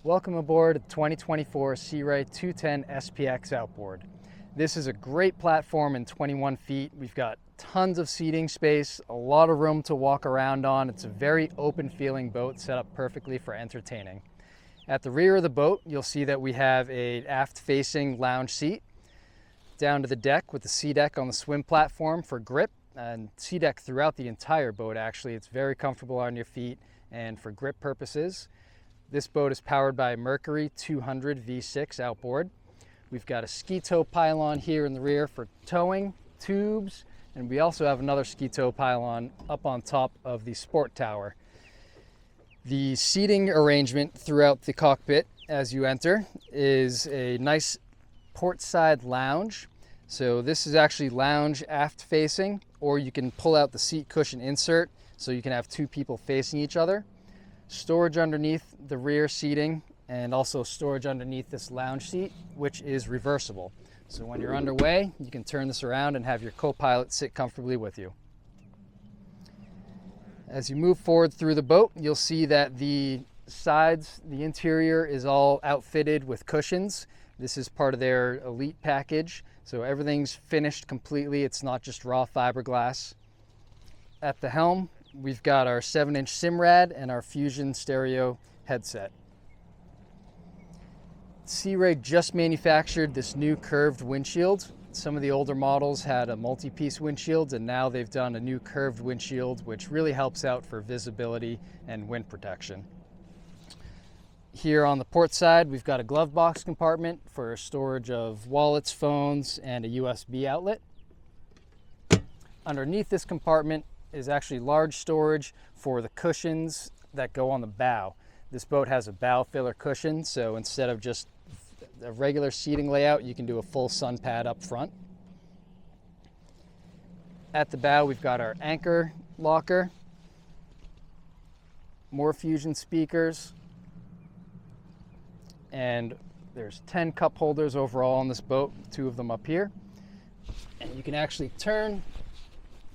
Welcome aboard the 2024 Sea Ray 210 SPX Outboard. This is a great platform in 21 feet. We've got tons of seating space, a lot of room to walk around on. It's a very open feeling boat set up perfectly for entertaining. At the rear of the boat, you'll see that we have an aft facing lounge seat. Down to the deck with the sea deck on the swim platform for grip, and sea deck throughout the entire boat actually. It's very comfortable on your feet and for grip purposes. This boat is powered by a Mercury 200 V6 outboard. We've got a ski tow pylon here in the rear for towing, tubes, and we also have another ski tow pylon up on top of the sport tower. The seating arrangement throughout the cockpit as you enter is a nice port side lounge. So this is actually lounge aft facing, or you can pull out the seat cushion insert so you can have two people facing each other. Storage underneath the rear seating, and also storage underneath this lounge seat, which is reversible. So when you're underway, you can turn this around and have your co-pilot sit comfortably with you. As you move forward through the boat, you'll see that the sides, the interior is all outfitted with cushions. This is part of their elite package, so everything's finished completely. It's not just raw fiberglass. At the helm, we've got our 7-inch Simrad and our Fusion stereo headset. Sea Ray just manufactured this new curved windshield. Some of the older models had a multi-piece windshield, and now they've done a new curved windshield, which really helps out for visibility and wind protection. Here on the port side, we've got a glove box compartment for storage of wallets, phones, and a USB outlet. Underneath this compartment is actually large storage for the cushions that go on the bow. This boat has a bow filler cushion, so instead of just a regular seating layout, you can do a full sun pad up front. At the bow, we've got our anchor locker, more Fusion speakers, and there's 10 cup holders overall on this boat, 2 of them up here. And you can actually turn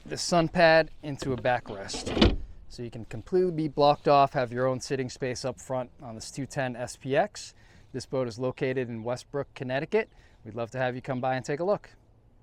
the sun pad into a backrest. So you can completely be blocked off, have your own sitting space up front on this 210 SPX. This boat is located in Westbrook, Connecticut. We'd love to have you come by and take a look.